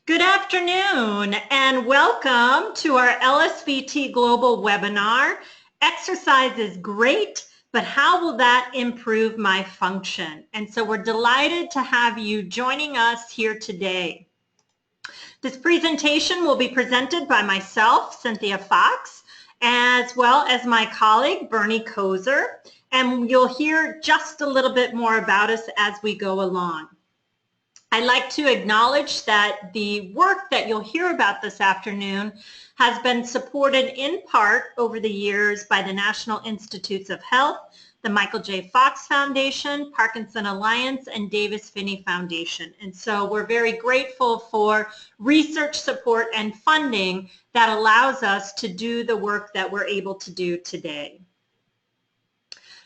Good afternoon and welcome to our LSVT Global webinar. Exercise is great, but how will that improve my function? And so we're delighted to have you joining us here today. This presentation will be presented by myself, Cynthia Fox, as well as my colleague, Bernie Kozer, and you'll hear just a little bit more about us as we go along. I'd like to acknowledge that the work that you'll hear about this afternoon has been supported in part over the years by the National Institutes of Health, the Michael J. Fox Foundation, Parkinson Alliance, and Davis Phinney Foundation. And so we're very grateful for research support and funding that allows us to do the work that we're able to do today.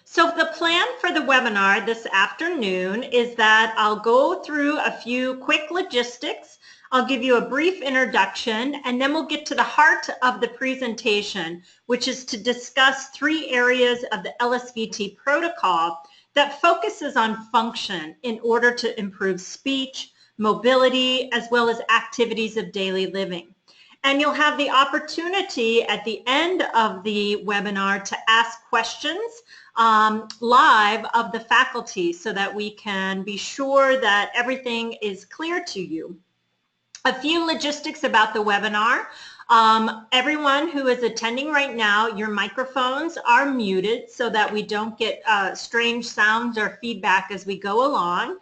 So the plan for the webinar this afternoon is that I'll go through a few quick logistics. I'll give you a brief introduction, and then we'll get to the heart of the presentation, which is to discuss three areas of the LSVT protocol that focuses on function in order to improve speech, mobility, as well as activities of daily living. And you'll have the opportunity at the end of the webinar to ask questions live of the faculty so that we can be sure that everything is clear to you. A few logistics about the webinar. Everyone who is attending right now, your microphones are muted so that we don't get strange sounds or feedback as we go along.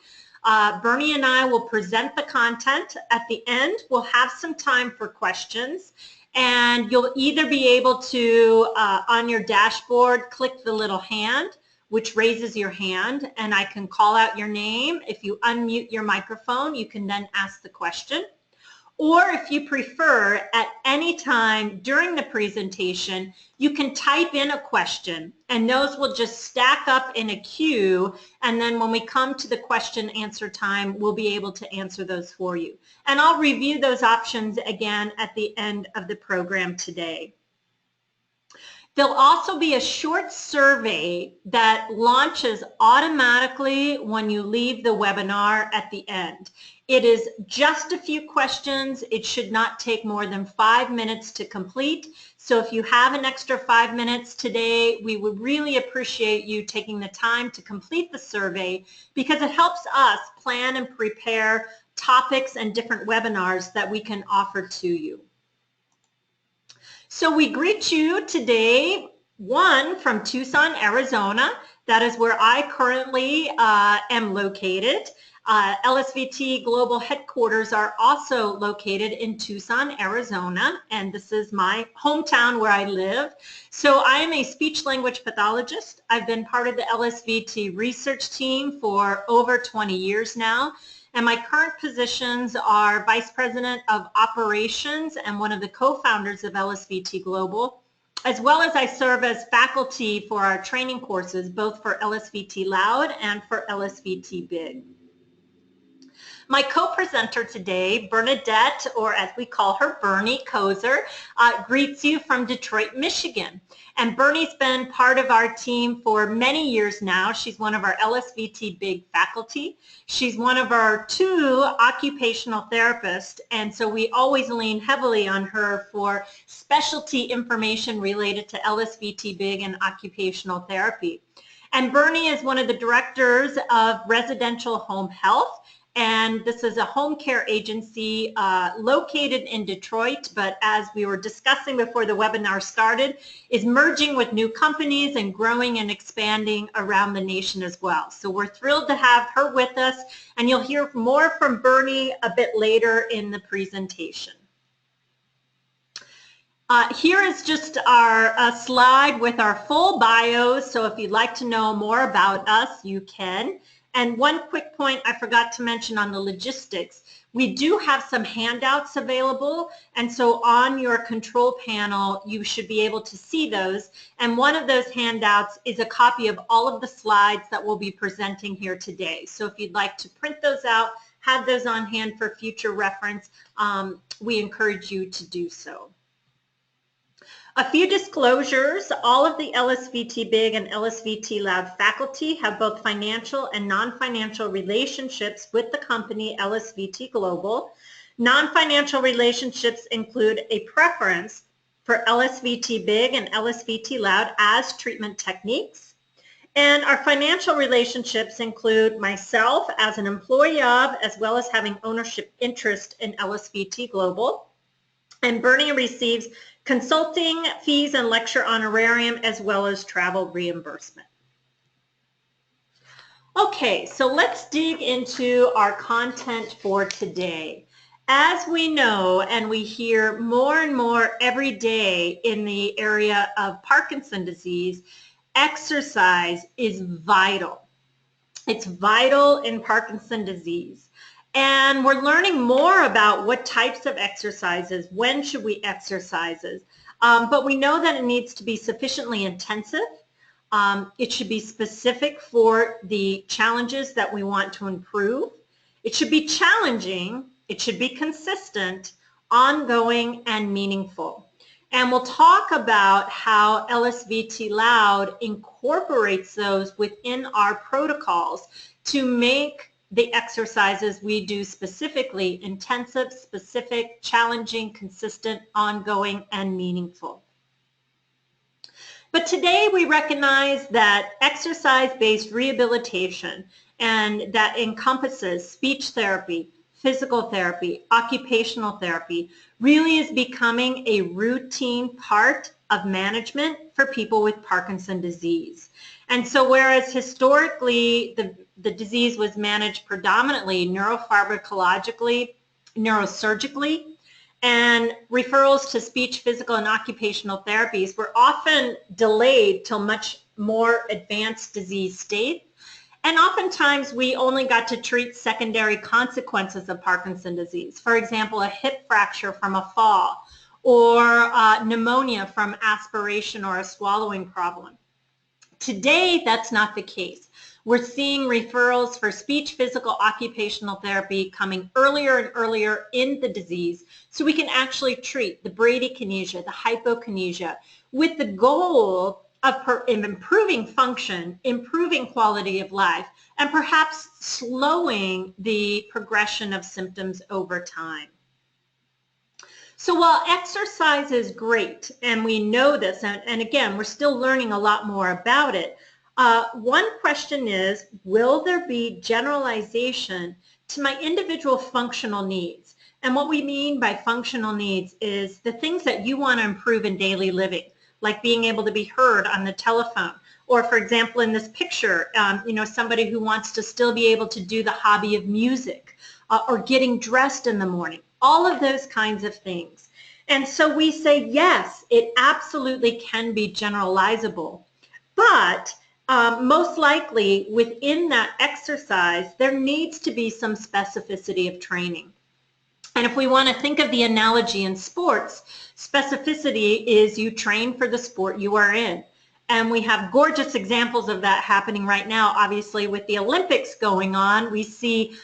Bernie and I will present the content. At the end, we'll have some time for questions. And you'll either be able to, on your dashboard, click the little hand, which raises your hand, and I can call out your name. If you unmute your microphone, you can then ask the question. Or if you prefer, at any time during the presentation, you can type in a question, and those will just stack up in a queue, and then when we come to the question answer time, we'll be able to answer those for you. And I'll review those options again at the end of the program today. There'll also be a short survey that launches automatically when you leave the webinar at the end. It is just a few questions. It should not take more than 5 minutes to complete. So if you have an extra 5 minutes today, we would really appreciate you taking the time to complete the survey because it helps us plan and prepare topics and different webinars that we can offer to you. So we greet you today, one from Tucson, Arizona. That is where I currently am located. LSVT Global headquarters are also located in Tucson, Arizona, and this is my hometown where I live. So I am a speech-language pathologist. I've been part of the LSVT research team for over 20 years now. And my current positions are Vice President of Operations and one of the co-founders of LSVT Global, as well as I serve as faculty for our training courses, both for LSVT LOUD and for LSVT BIG. My co-presenter today, Bernadette, or as we call her, Bernie Kozer, greets you from Detroit, Michigan. And Bernie's been part of our team for many years now. She's one of our LSVT BIG faculty. She's one of our 2 occupational therapists, and so we always lean heavily on her for specialty information related to LSVT BIG and occupational therapy. And Bernie is one of the directors of Residential Home Health. And this is a home care agency located in Detroit, but as we were discussing before the webinar started, is merging with new companies and growing and expanding around the nation as well. So we're thrilled to have her with us, and you'll hear more from Bernie a bit later in the presentation. Here is just our slide with our full bios, so if you'd like to know more about us, you can. And one quick point I forgot to mention on the logistics, we do have some handouts available, and so on your control panel you should be able to see those, and one of those handouts is a copy of all of the slides that we'll be presenting here today. So if you'd like to print those out, have those on hand for future reference, we encourage you to do so. A few disclosures. All of the LSVT BIG and LSVT LOUD faculty have both financial and non-financial relationships with the company LSVT Global. Non-financial relationships include a preference for LSVT BIG and LSVT LOUD as treatment techniques. And our financial relationships include myself as an employee of, as well as having ownership interest in LSVT Global. And Bernie receives consulting fees and lecture honorarium as well as travel reimbursement. Okay, so let's dig into our content for today. As we know and we hear more and more every day in the area of Parkinson's disease, exercise is vital. It's vital in Parkinson's disease. And we're learning more about what types of exercises, when should we exercise, but we know that it needs to be sufficiently intensive. It should be specific for the challenges that we want to improve. It should be challenging. It should be consistent, ongoing, and meaningful. And we'll talk about how LSVT LOUD incorporates those within our protocols to make the exercises we do specifically intensive, specific, challenging, consistent, ongoing, and meaningful. But today we recognize that exercise-based rehabilitation, and that encompasses speech therapy, physical therapy, occupational therapy, really is becoming a routine part of management for people with Parkinson's disease. And so whereas historically the disease was managed predominantly neuropharmacologically, neurosurgically, and referrals to speech, physical, and occupational therapies were often delayed till much more advanced disease state. And oftentimes we only got to treat secondary consequences of Parkinson's disease. For example, a hip fracture from a fall, or pneumonia from aspiration or a swallowing problem. Today, that's not the case. We're seeing referrals for speech, physical, occupational therapy coming earlier and earlier in the disease so we can actually treat the bradykinesia, the hypokinesia, with the goal of improving function, improving quality of life, and perhaps slowing the progression of symptoms over time. So while exercise is great, and we know this, and again, we're still learning a lot more about it, one question is, will there be generalization to my individual functional needs? And what we mean by functional needs is the things that you want to improve in daily living, like being able to be heard on the telephone, or for example in this picture, somebody who wants to still be able to do the hobby of music, or getting dressed in the morning, all of those kinds of things. And so we say yes, it absolutely can be generalizable, but most likely within that exercise there needs to be some specificity of training. And if we want to think of the analogy in sports, specificity is you train for the sport you are in. And we have gorgeous examples of that happening right now. Obviously, with the Olympics going on, we see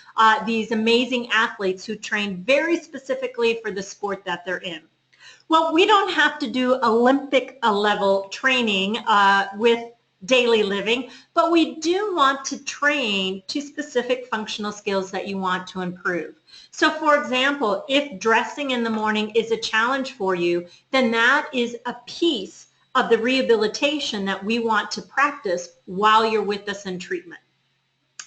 these amazing athletes who train very specifically for the sport that they're in. Well, we don't have to do Olympic level training with daily living, but we do want to train to specific functional skills that you want to improve. So for example, if dressing in the morning is a challenge for you, then that is a piece of the rehabilitation that we want to practice while you're with us in treatment.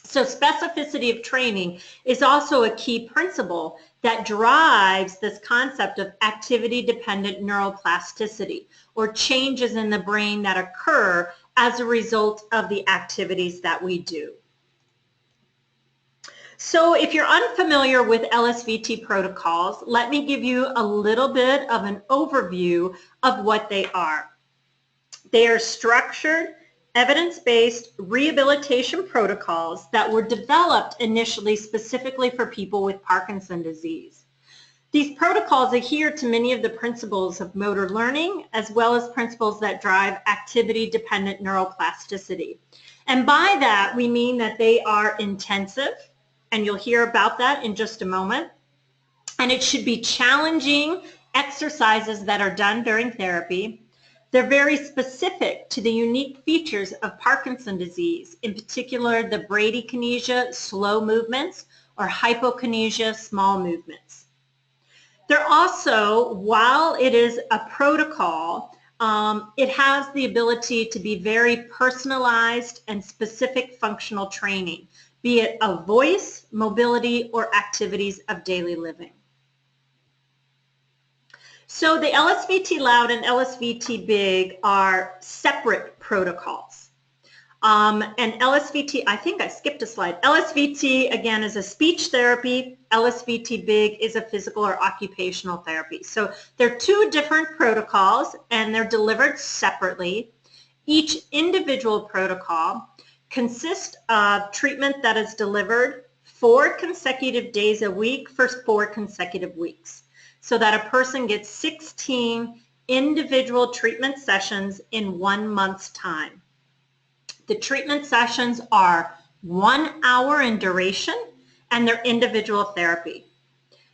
So specificity of training is also a key principle that drives this concept of activity-dependent neuroplasticity, or changes in the brain that occur as a result of the activities that we do. So if you're unfamiliar with LSVT protocols, let me give you a little bit of an overview of what they are. They are structured, evidence-based rehabilitation protocols that were developed initially specifically for people with Parkinson's disease. These protocols adhere to many of the principles of motor learning, as well as principles that drive activity-dependent neuroplasticity. And by that, we mean that they are intensive, and you'll hear about that in just a moment. And it should be challenging exercises that are done during therapy. They're very specific to the unique features of Parkinson's disease, in particular the bradykinesia, slow movements, or hypokinesia, small movements. They're also, while it is a protocol, it has the ability to be very personalized and specific functional training, be it of voice, mobility, or activities of daily living. So the LSVT LOUD and LSVT BIG are separate protocols. And LSVT, I think I skipped a slide. LSVT, again, is a speech therapy. LSVT BIG is a physical or occupational therapy. So they're two different protocols, and they're delivered separately. Each individual protocol consists of treatment that is delivered 4 consecutive days a week for 4 consecutive weeks, so that a person gets 16 individual treatment sessions in 1 month's time. The treatment sessions are 1 hour in duration, and they're individual therapy.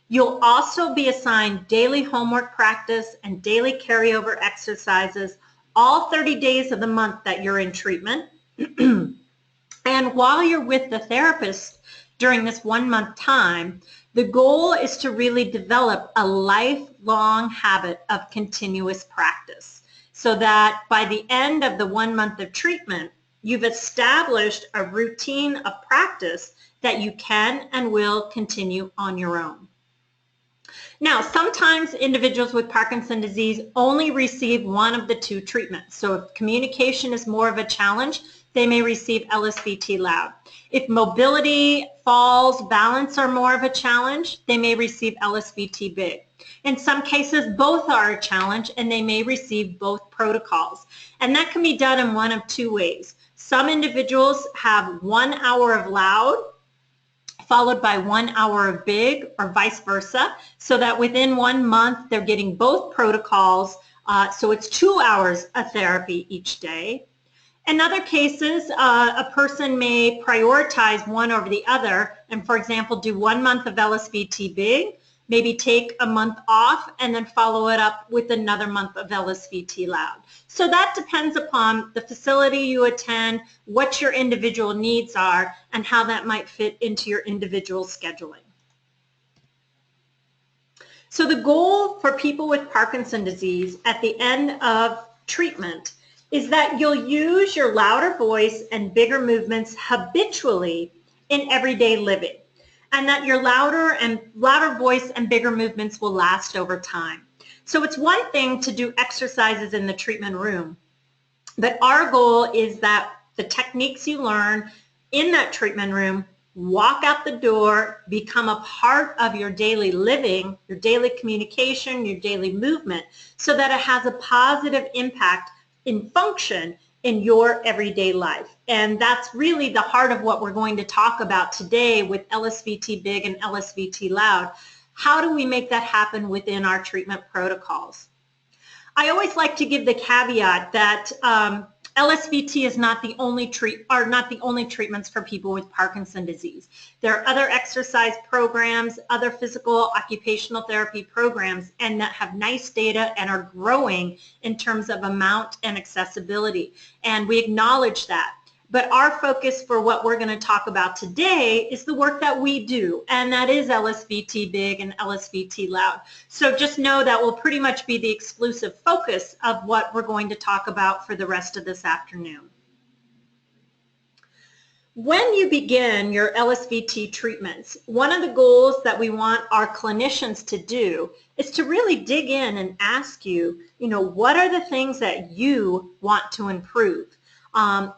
You'll also be assigned daily homework practice and daily carryover exercises all 30 days of the month that you're in treatment. And while you're with the therapist during this 1 month time, the goal is to really develop a lifelong habit of continuous practice, so that by the end of the 1 month of treatment, you've established a routine of practice that you can and will continue on your own. Now, sometimes individuals with Parkinson's disease only receive one of the 2 treatments. So if communication is more of a challenge, they may receive LSVT LOUD. If mobility, falls, balance are more of a challenge, they may receive LSVT BIG. In some cases, both are a challenge, and they may receive both protocols. And that can be done in one of 2 ways. Some individuals have 1 hour of LOUD followed by 1 hour of BIG, or vice versa, so that within 1 month they're getting both protocols, so it's 2 hours of therapy each day. In other cases, a person may prioritize one over the other and, for example, do 1 month of LSVT BIG, maybe take a month off, and then follow it up with another month of LSVT LOUD. So that depends upon the facility you attend, what your individual needs are, and how that might fit into your individual scheduling. So the goal for people with Parkinson's disease at the end of treatment is that you'll use your louder voice and bigger movements habitually in everyday living, and that your louder voice and bigger movements will last over time. So it's one thing to do exercises in the treatment room, but our goal is that the techniques you learn in that treatment room walk out the door, become a part of your daily living, your daily communication, your daily movement, so that it has a positive impact in function in your everyday life. And that's really the heart of what we're going to talk about today with LSVT BIG and LSVT LOUD. How do we make that happen within our treatment protocols? I always like to give the caveat that LSVT is not the only treatments for people with Parkinson's disease. There are other exercise programs, other physical occupational therapy programs, and that have nice data and are growing in terms of amount and accessibility. And we acknowledge that. But our focus for what we're going to talk about today is the work that we do, and that is LSVT BIG and LSVT LOUD. So just know that will pretty much be the exclusive focus of what we're going to talk about for the rest of this afternoon. When you begin your LSVT treatments, one of the goals that we want our clinicians to do is to really dig in and ask you, what are the things that you want to improve?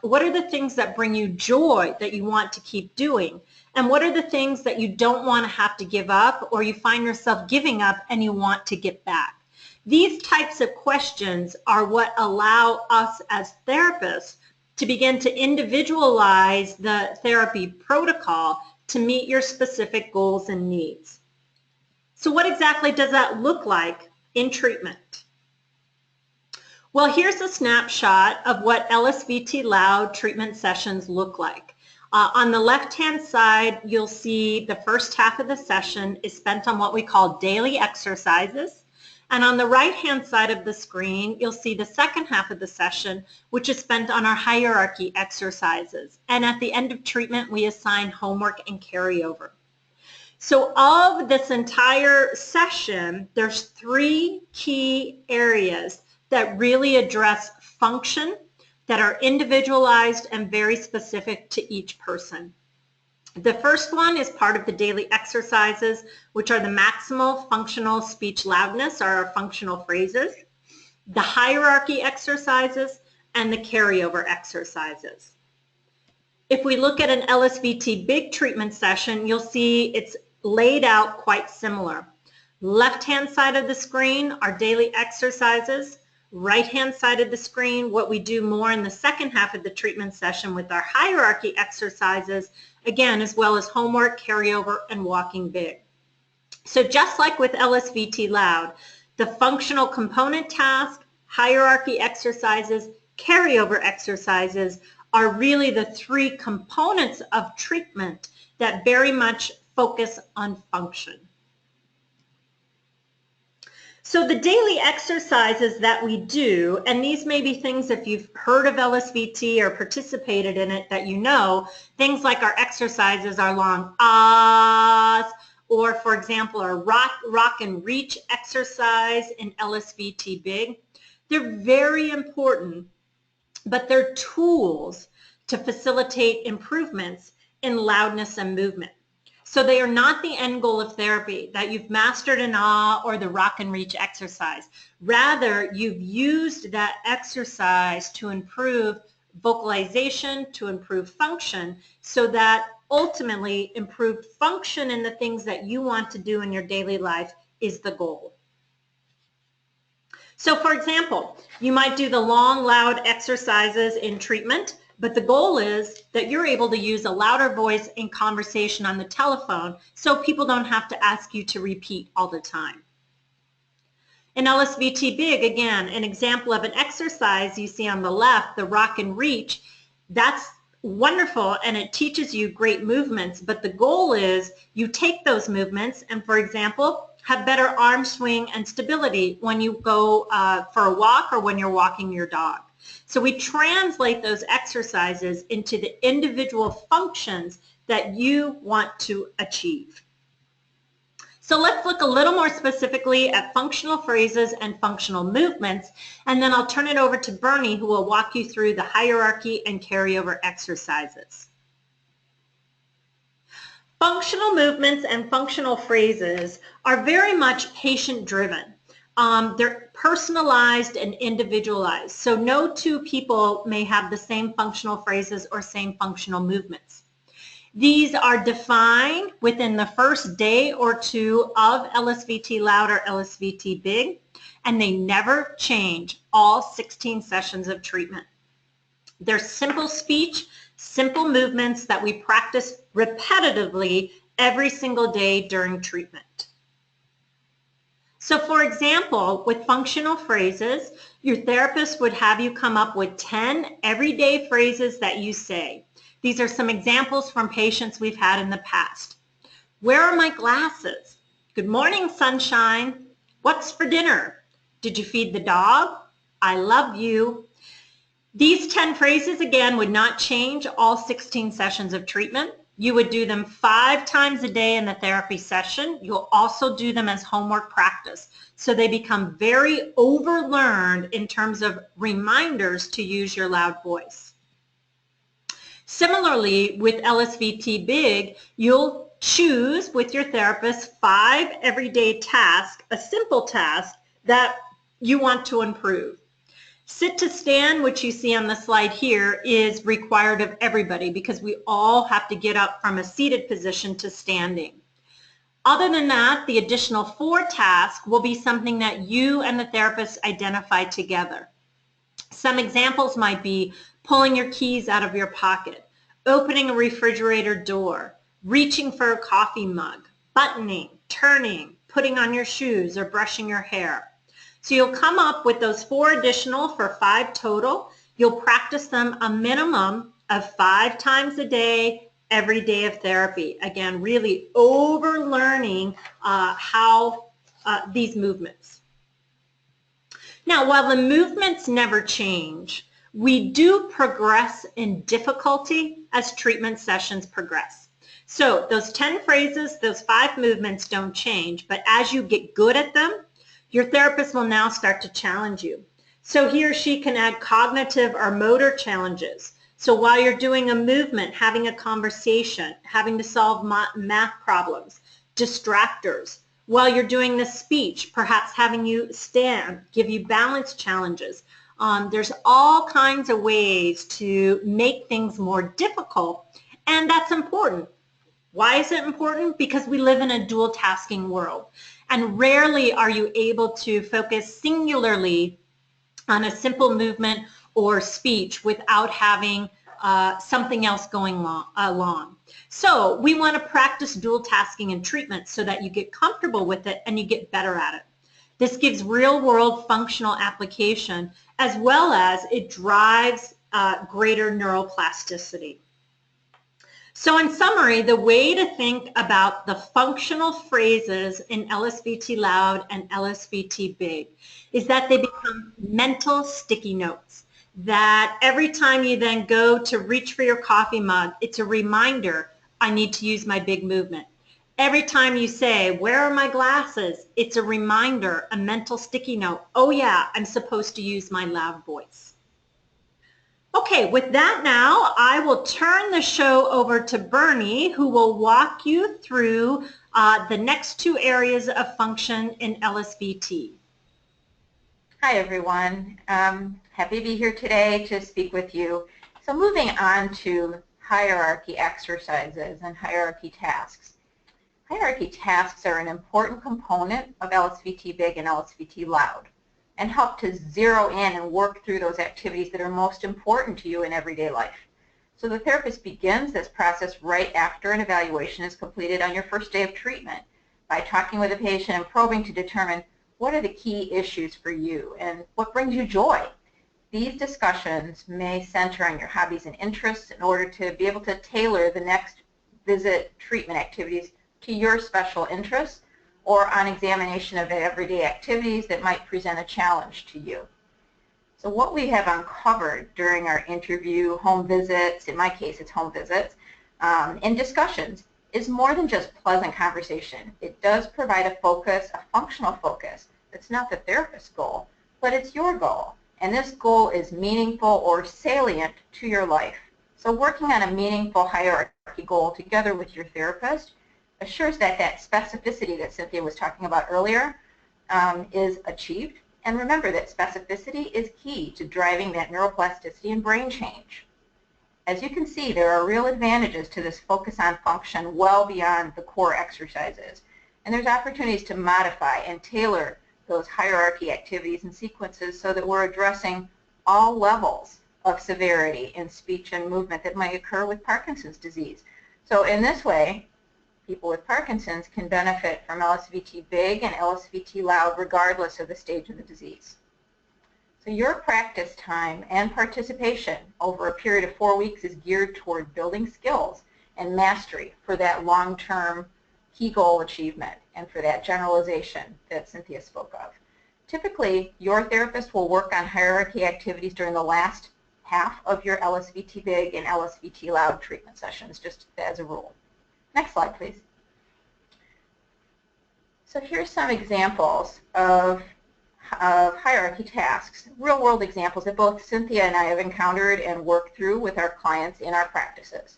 What are the things that bring you joy that you want to keep doing? And what are the things that you don't want to have to give up, or you find yourself giving up and you want to get back? These types of questions are what allow us as therapists to begin to individualize the therapy protocol to meet your specific goals and needs. So what exactly does that look like in treatment? Well, here's a snapshot of what LSVT LOUD treatment sessions look like. On the left-hand side, you'll see the first half of the session is spent on what we call daily exercises. And on the right-hand side of the screen, you'll see the second half of the session, which is spent on our hierarchy exercises. And at the end of treatment, we assign homework and carryover. So of this entire session, there's 3 key areas that really address function, that are individualized and very specific to each person. The first one is part of the daily exercises, which are the maximal functional speech loudness, or our functional phrases, the hierarchy exercises, and the carryover exercises. If we look at an LSVT BIG treatment session, you'll see it's laid out quite similar. Left-hand side of the screen are daily exercises. Right-hand side of the screen, what we do more in the second half of the treatment session with our hierarchy exercises, again, as well as homework, carryover, and walking big. So just like with LSVT Loud, the functional component task, hierarchy exercises, carryover exercises are really the 3 components of treatment that very much focus on function. So the daily exercises that we do, and these may be things if you've heard of LSVT or participated in it that you know, things like our exercises are long ahs, or for example, our rock and reach exercise in LSVT BIG. They're very important, but they're tools to facilitate improvements in loudness and movement. So they are not the end goal of therapy, that you've mastered an ah or the rock and reach exercise. Rather, you've used that exercise to improve vocalization, to improve function, so that ultimately improved function in the things that you want to do in your daily life is the goal. So for example, you might do the long, loud exercises in treatment, but the goal is that you're able to use a louder voice in conversation on the telephone so people don't have to ask you to repeat all the time. In LSVT BIG, again, an example of an exercise you see on the left, the rock and reach, that's wonderful and it teaches you great movements, but the goal is you take those movements and, for example, have better arm swing and stability when you go for a walk or when you're walking your dog. So we translate those exercises into the individual functions that you want to achieve. So let's look a little more specifically at functional phrases and functional movements, and then I'll turn it over to Bernie, who will walk you through the hierarchy and carryover exercises. Functional movements and functional phrases are very much patient-driven. They're personalized and individualized, so no 2 people may have the same functional phrases or same functional movements. These are defined within the first day or 2 of LSVT Loud or LSVT BIG, and they never change all 16 sessions of treatment. They're simple speech, simple movements that we practice repetitively every single day during treatment. So for example, with functional phrases, your therapist would have you come up with 10 everyday phrases that you say. These are some examples from patients we've had in the past. Where are my glasses? Good morning, sunshine. What's for dinner? Did you feed the dog? I love you. These 10 phrases, again, would not change all 16 sessions of treatment. You would do them 5 times a day in the therapy session. You'll also do them as homework practice. So they become very overlearned in terms of reminders to use your loud voice. Similarly, with LSVT BIG, you'll choose with your therapist 5 everyday tasks, a simple task that you want to improve. Sit to stand, which you see on the slide here, is required of everybody because we all have to get up from a seated position to standing. Other than that, the additional 4 tasks will be something that you and the therapist identify together. Some examples might be pulling your keys out of your pocket, opening a refrigerator door, reaching for a coffee mug, buttoning, turning, putting on your shoes, or brushing your hair. So you'll come up with those 4 additional for 5 total. You'll practice them a minimum of 5 times a day, every day of therapy. Again, really overlearning these movements. Now, while the movements never change, we do progress in difficulty as treatment sessions progress. So those 10 phrases, those 5 movements don't change, but as you get good at them, your therapist will now start to challenge you. So he or she can add cognitive or motor challenges. So while you're doing a movement, having a conversation, having to solve math problems, distractors. While you're doing the speech, perhaps having you stand, give you balance challenges. There's all kinds of ways to make things more difficult, and that's important. Why is it important? Because we live in a dual tasking world, and rarely are you able to focus singularly on a simple movement or speech without having something else going along. So we want to practice dual tasking in treatment so that you get comfortable with it and you get better at it. This gives real-world functional application, as well as it drives greater neuroplasticity. So in summary, the way to think about the functional phrases in LSVT LOUD and LSVT BIG is that they become mental sticky notes, that every time you then go to reach for your coffee mug, it's a reminder, I need to use my big movement. Every time you say, where are my glasses? It's a reminder, a mental sticky note. Oh yeah, I'm supposed to use my loud voice. Okay, with that now, I will turn the show over to Bernie, who will walk you through the next 2 areas of function in LSVT. Hi everyone, happy to be here today to speak with you. So moving on to hierarchy exercises and hierarchy tasks. Hierarchy tasks are an important component of LSVT BIG and LSVT LOUD and help to zero in and work through those activities that are most important to you in everyday life. So the therapist begins this process right after an evaluation is completed on your first day of treatment by talking with the patient and probing to determine what are the key issues for you and what brings you joy. These discussions may center on your hobbies and interests in order to be able to tailor the next visit treatment activities to your special interests, or on examination of everyday activities that might present a challenge to you. So what we have uncovered during our interview, home visits, in my case it's home visits, and discussions is more than just pleasant conversation. It does provide a focus, a functional focus. It's not the therapist's goal, but it's your goal. And this goal is meaningful or salient to your life. So working on a meaningful hierarchy goal together with your therapist assures that that specificity that Cynthia was talking about earlier is achieved. And remember that specificity is key to driving that neuroplasticity and brain change. As you can see, there are real advantages to this focus on function well beyond the core exercises. And there's opportunities to modify and tailor those hierarchy activities and sequences so that we're addressing all levels of severity in speech and movement that might occur with Parkinson's disease. So in this way, people with Parkinson's can benefit from LSVT BIG and LSVT LOUD regardless of the stage of the disease. So your practice time and participation over a period of 4 weeks is geared toward building skills and mastery for that long-term key goal achievement and for that generalization that Cynthia spoke of. Typically, your therapist will work on hierarchy activities during the last half of your LSVT BIG and LSVT LOUD treatment sessions, just as a rule. Next slide, please. So here's some examples of hierarchy tasks, real-world examples that both Cynthia and I have encountered and worked through with our clients in our practices.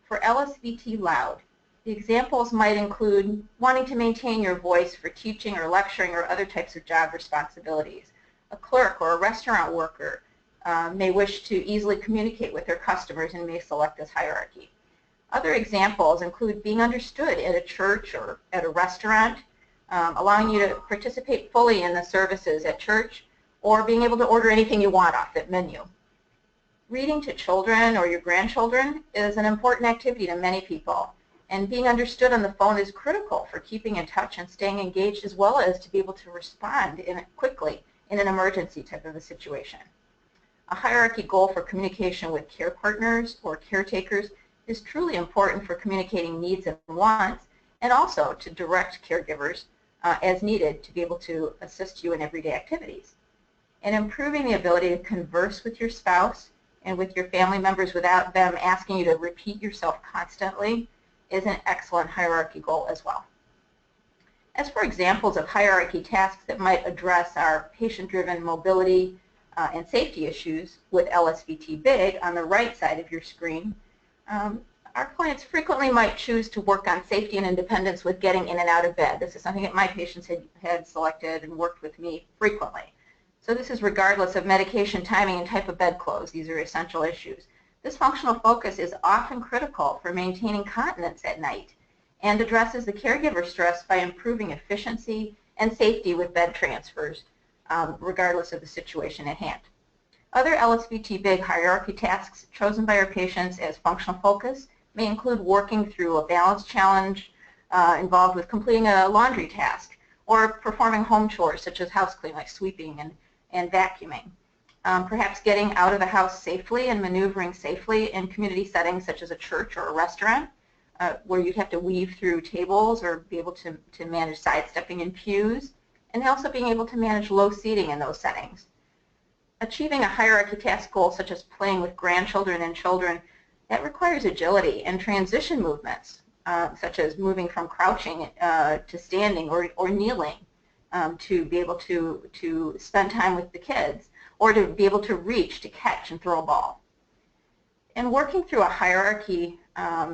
For LSVT LOUD, the examples might include wanting to maintain your voice for teaching or lecturing or other types of job responsibilities. A clerk or a restaurant worker may wish to easily communicate with their customers and may select this hierarchy. Other examples include being understood at a church or at a restaurant, allowing you to participate fully in the services at church, or being able to order anything you want off that menu. Reading to children or your grandchildren is an important activity to many people, and being understood on the phone is critical for keeping in touch and staying engaged, as well as to be able to respond quickly in an emergency type of a situation. A hierarchy goal for communication with care partners or caretakers is truly important for communicating needs and wants, and also to direct caregivers as needed to be able to assist you in everyday activities. And improving the ability to converse with your spouse and with your family members without them asking you to repeat yourself constantly is an excellent hierarchy goal as well. As for examples of hierarchy tasks that might address our patient-driven mobility and safety issues with LSVT BIG on the right side of your screen, our clients frequently might choose to work on safety and independence with getting in and out of bed. This is something that my patients had selected and worked with me frequently. So this is regardless of medication, timing, and type of bedclothes. These are essential issues. This functional focus is often critical for maintaining continence at night and addresses the caregiver stress by improving efficiency and safety with bed transfers, regardless of the situation at hand. Other LSVT BIG hierarchy tasks chosen by our patients as functional focus may include working through a balance challenge involved with completing a laundry task or performing home chores such as house cleaning, like sweeping and vacuuming. Perhaps getting out of the house safely and maneuvering safely in community settings such as a church or a restaurant, where you'd have to weave through tables or be able to manage sidestepping in pews, and also being able to manage low seating in those settings. Achieving a hierarchy task goal such as playing with grandchildren and children, that requires agility and transition movements, such as moving from crouching to standing or kneeling to be able to spend time with the kids, or to be able to reach to catch and throw a ball. And working through a hierarchy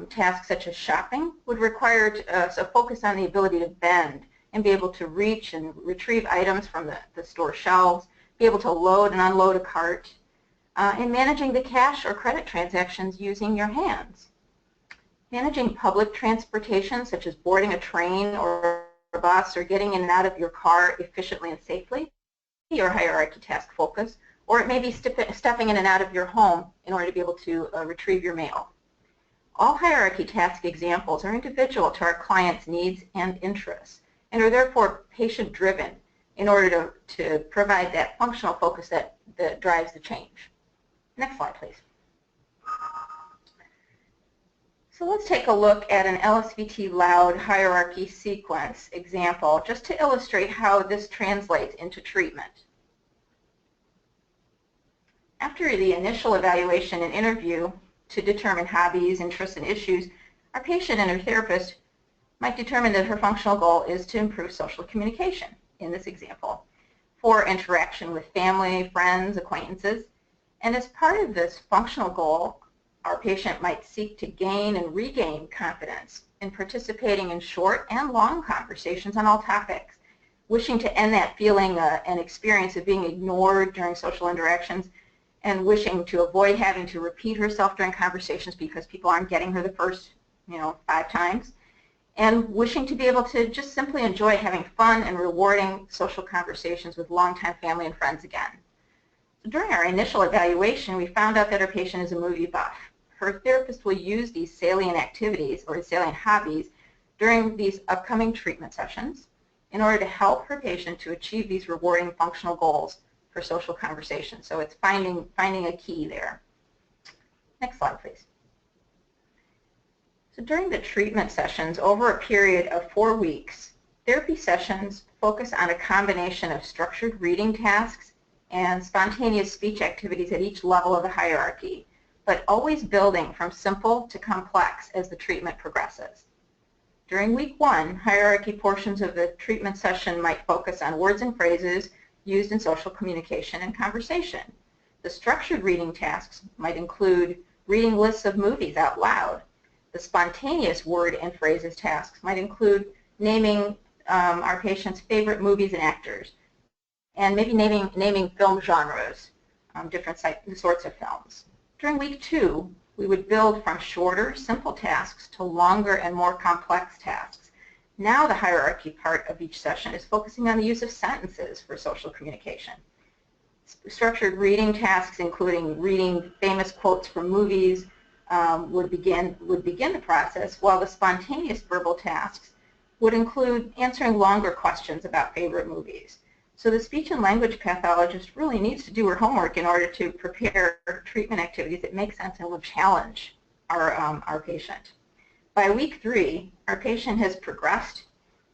task such as shopping would require a focus on the ability to bend and be able to reach and retrieve items from the store shelves, be able to load and unload a cart, and managing the cash or credit transactions using your hands. Managing public transportation, such as boarding a train or a bus or getting in and out of your car efficiently and safely, your hierarchy task focus, or it may be stepping in and out of your home in order to be able to retrieve your mail. All hierarchy task examples are individual to our clients' needs and interests and are therefore patient-driven in order to provide that functional focus that drives the change. Next slide, please. So let's take a look at an LSVT LOUD hierarchy sequence example just to illustrate how this translates into treatment. After the initial evaluation and interview to determine hobbies, interests, and issues, our patient and her therapist might determine that her functional goal is to improve social communication, in this example, for interaction with family, friends, acquaintances. And as part of this functional goal, our patient might seek to gain and regain confidence in participating in short and long conversations on all topics, wishing to end that feeling and experience of being ignored during social interactions, and wishing to avoid having to repeat herself during conversations because people aren't getting her the first, 5 times, and wishing to be able to just simply enjoy having fun and rewarding social conversations with longtime family and friends again. During our initial evaluation, we found out that our patient is a movie buff. Her therapist will use these salient activities or salient hobbies during these upcoming treatment sessions in order to help her patient to achieve these rewarding functional goals for social conversation. So it's finding a key there. Next slide, please. So during the treatment sessions, over a period of 4 weeks, therapy sessions focus on a combination of structured reading tasks and spontaneous speech activities at each level of the hierarchy, but always building from simple to complex as the treatment progresses. During week 1, hierarchy portions of the treatment session might focus on words and phrases used in social communication and conversation. The structured reading tasks might include reading lists of movies out loud. The spontaneous word and phrases tasks might include naming our patient's favorite movies and actors, and maybe naming film genres, different sorts of films. During week 2, we would build from shorter, simple tasks to longer and more complex tasks. Now the hierarchy part of each session is focusing on the use of sentences for social communication. Structured reading tasks, including reading famous quotes from movies, would begin the process, while the spontaneous verbal tasks would include answering longer questions about favorite movies. So the speech and language pathologist really needs to do her homework in order to prepare treatment activities that make sense and will challenge our patient. By week 3, our patient has progressed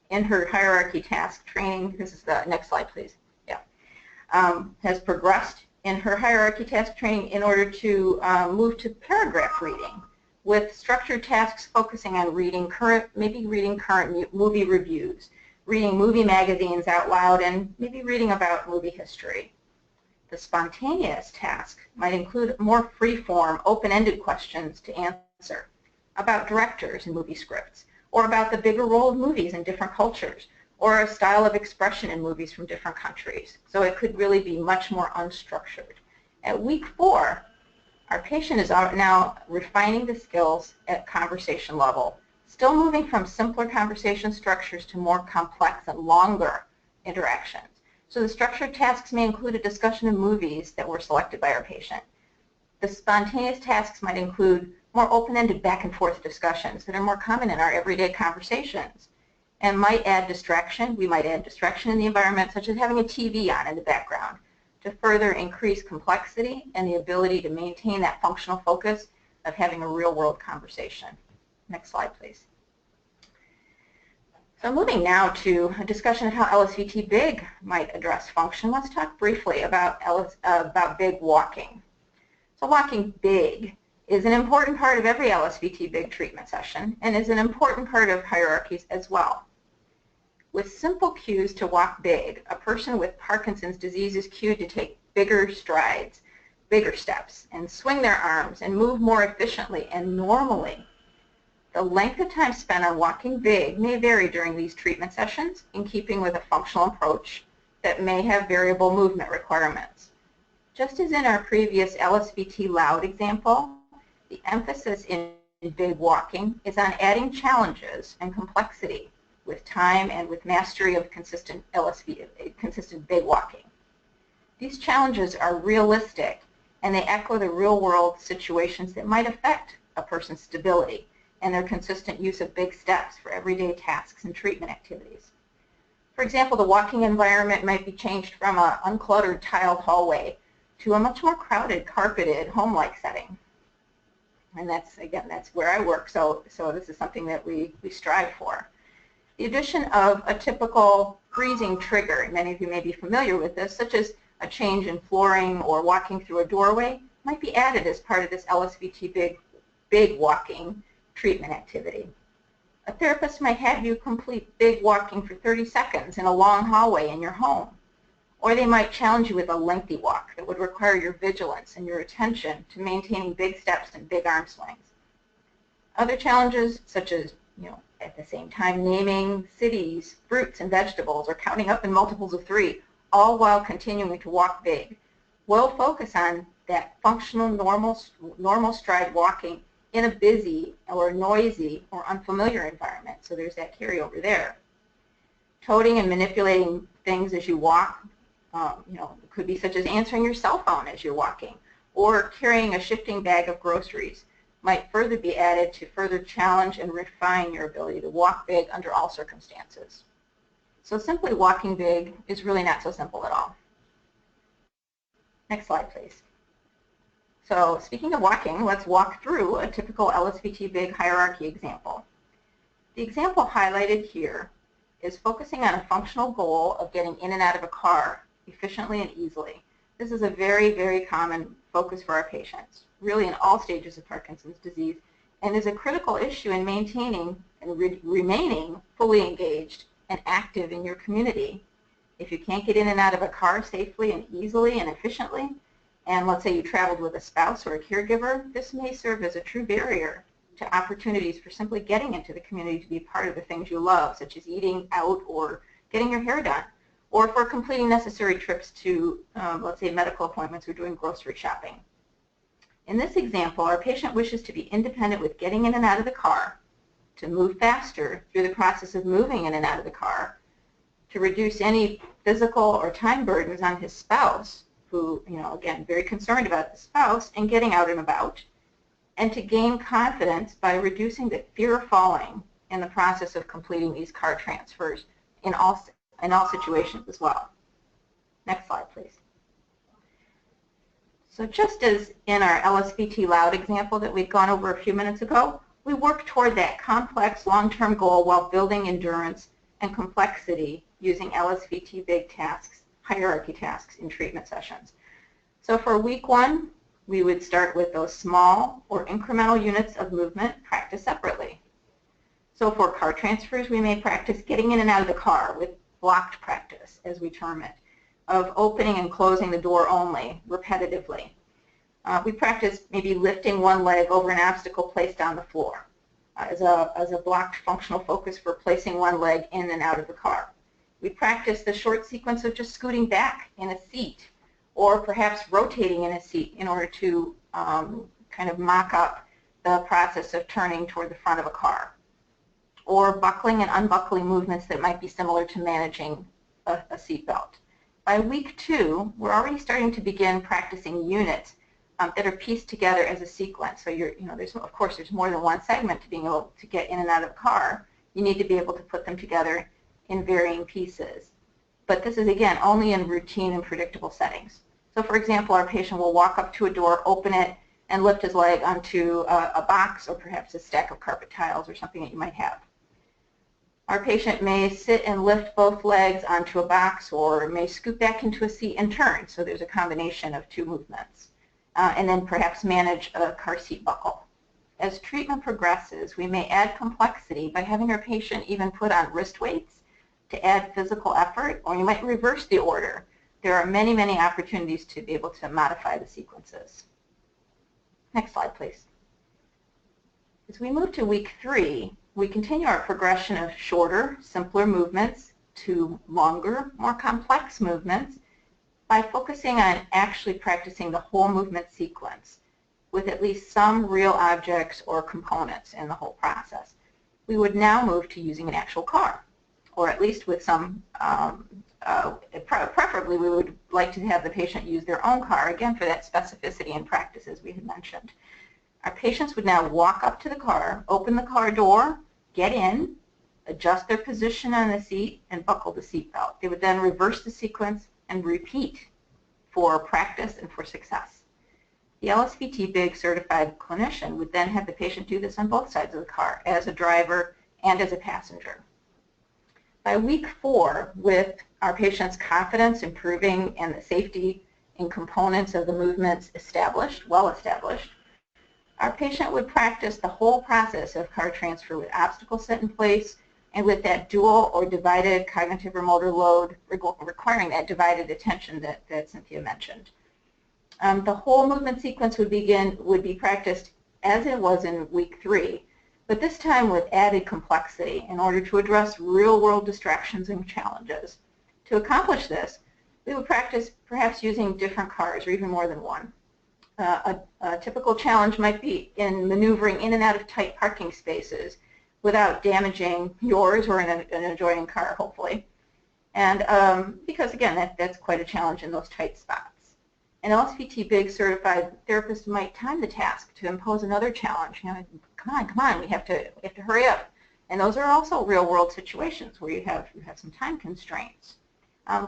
in her hierarchy task training. This is the next slide, please. Yeah, has progressed in her hierarchy task training in order to move to paragraph reading, with structured tasks focusing on maybe reading current movie reviews, reading movie magazines out loud, and maybe reading about movie history. The spontaneous task might include more free-form, open-ended questions to answer about directors and movie scripts, or about the bigger role of movies in different cultures, or a style of expression in movies from different countries. So it could really be much more unstructured. At week 4, our patient is now refining the skills at conversation level, still moving from simpler conversation structures to more complex and longer interactions. So the structured tasks may include a discussion of movies that were selected by our patient. The spontaneous tasks might include more open-ended back and forth discussions that are more common in our everyday conversations and might add distraction. We might add distraction in the environment, such as having a TV on in the background, to further increase complexity and the ability to maintain that functional focus of having a real-world conversation. Next slide, please. So moving now to a discussion of how LSVT BIG might address function, let's talk briefly about BIG walking. So walking BIG is an important part of every LSVT BIG treatment session and is an important part of hierarchies as well. With simple cues to walk big, a person with Parkinson's disease is cued to take bigger strides, bigger steps, and swing their arms and move more efficiently and normally. The length of time spent on walking big may vary during these treatment sessions in keeping with a functional approach that may have variable movement requirements. Just as in our previous LSVT LOUD example, the emphasis in big walking is on adding challenges and complexity with time and with mastery of consistent big walking. These challenges are realistic and they echo the real-world situations that might affect a person's stability and their consistent use of big steps for everyday tasks and treatment activities. For example, the walking environment might be changed from an uncluttered tiled hallway to a much more crowded, carpeted, home-like setting. And that's where I work, so this is something that we strive for. The addition of a typical freezing trigger, and many of you may be familiar with this, such as a change in flooring or walking through a doorway, might be added as part of this LSVT BIG walking treatment activity. A therapist might have you complete big walking for 30 seconds in a long hallway in your home, or they might challenge you with a lengthy walk that would require your vigilance and your attention to maintaining big steps and big arm swings. Other challenges, such as at the same time naming cities, fruits, and vegetables, or counting up in multiples of 3, all while continuing to walk big, will focus on that functional normal stride walking in a busy or noisy or unfamiliar environment. So there's that carryover there. Toting and manipulating things as you walk, it could be such as answering your cell phone as you're walking, or carrying a shifting bag of groceries, might further be added to further challenge and refine your ability to walk big under all circumstances. So simply walking big is really not so simple at all. Next slide, please. So speaking of walking, let's walk through a typical LSVT BIG hierarchy example. The example highlighted here is focusing on a functional goal of getting in and out of a car efficiently and easily. This is a very, very common focus for our patients, really in all stages of Parkinson's disease, and is a critical issue in maintaining and remaining fully engaged and active in your community. If you can't get in and out of a car safely and easily and efficiently, and let's say you traveled with a spouse or a caregiver, this may serve as a true barrier to opportunities for simply getting into the community to be part of the things you love, such as eating out or getting your hair done, or for completing necessary trips to, let's say, medical appointments or doing grocery shopping. In this example, our patient wishes to be independent with getting in and out of the car, to move faster through the process of moving in and out of the car, to reduce any physical or time burdens on his spouse, who, again, very concerned about the spouse and getting out and about, and to gain confidence by reducing the fear of falling in the process of completing these car transfers in all situations as well. Next slide, please. So just as in our LSVT LOUD example that we've gone over a few minutes ago, we work toward that complex long-term goal while building endurance and complexity using LSVT BIG tasks, hierarchy tasks in treatment sessions. So for week 1, we would start with those small or incremental units of movement practiced separately. So for car transfers, we may practice getting in and out of the car with blocked practice, as we term it, of opening and closing the door only, repetitively. We practice maybe lifting one leg over an obstacle placed on the floor as a blocked functional focus for placing one leg in and out of the car. We practice the short sequence of just scooting back in a seat, or perhaps rotating in a seat in order to kind of mock up the process of turning toward the front of a car, or buckling and unbuckling movements that might be similar to managing a seatbelt. By week 2, we're already starting to begin practicing units that are pieced together as a sequence. So of course, there's more than one segment to being able to get in and out of a car. You need to be able to put them together in varying pieces. But this is, again, only in routine and predictable settings. So for example, our patient will walk up to a door, open it, and lift his leg onto a box or perhaps a stack of carpet tiles or something that you might have. Our patient may sit and lift both legs onto a box, or may scoot back into a seat and turn. So there's a combination of 2 movements. And then perhaps manage a car seat buckle. As treatment progresses, we may add complexity by having our patient even put on wrist weights to add physical effort, or you might reverse the order. There are many, many opportunities to be able to modify the sequences. Next slide, please. As we move to week 3, we continue our progression of shorter, simpler movements to longer, more complex movements by focusing on actually practicing the whole movement sequence with at least some real objects or components in the whole process. We would now move to using an actual car, or at least with some, preferably we would like to have the patient use their own car, again for that specificity and practice as we had mentioned. Our patients would now walk up to the car, open the car door, get in, adjust their position on the seat, and buckle the seatbelt. They would then reverse the sequence and repeat for practice and for success. The LSVT BIG certified clinician would then have the patient do this on both sides of the car, as a driver and as a passenger. By week 4, with our patient's confidence improving and the safety and components of the movements established, well established, our patient would practice the whole process of car transfer with obstacles set in place, and with that dual or divided cognitive or motor load requiring that divided attention that Cynthia mentioned. The whole movement sequence would be practiced as it was in week 3, but this time with added complexity in order to address real-world distractions and challenges. To accomplish this, we would practice perhaps using different cars or even more than one. A typical challenge might be in maneuvering in and out of tight parking spaces without damaging yours or an adjoining car, hopefully. And because, again, that's quite a challenge in those tight spots. An LSVT BIG certified therapist might time the task to impose another challenge. Come on, we have to hurry up. And those are also real-world situations where you have some time constraints,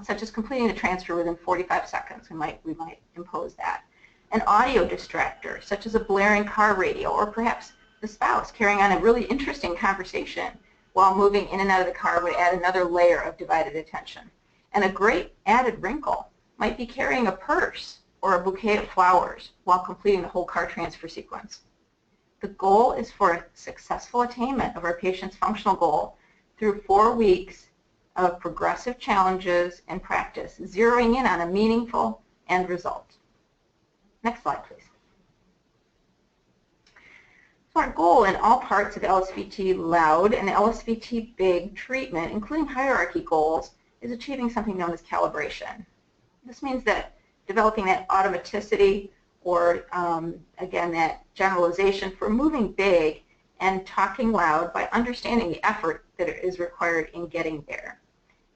such as completing the transfer within 45 seconds. We might impose that. An audio distractor, such as a blaring car radio, or perhaps the spouse carrying on a really interesting conversation while moving in and out of the car, would add another layer of divided attention. And a great added wrinkle might be carrying a purse or a bouquet of flowers while completing the whole car transfer sequence. The goal is for successful attainment of our patient's functional goal through 4 weeks of progressive challenges and practice, zeroing in on a meaningful end result. Next slide, please. So our goal in all parts of LSVT LOUD and LSVT BIG treatment, including hierarchy goals, is achieving something known as calibration. This means that developing that automaticity, or again, that generalization for moving big and talking loud by understanding the effort that is required in getting there.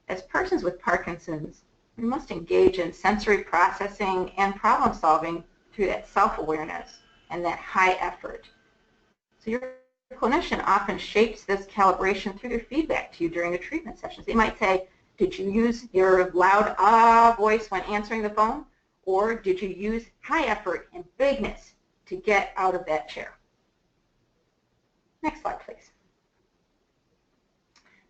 As persons with Parkinson's, we must engage in sensory processing and problem solving through that self-awareness and that high effort. So your clinician often shapes this calibration through their feedback to you during the treatment sessions. They might say, did you use your loud ah voice when answering the phone? Or did you use high effort and bigness to get out of that chair? Next slide, please.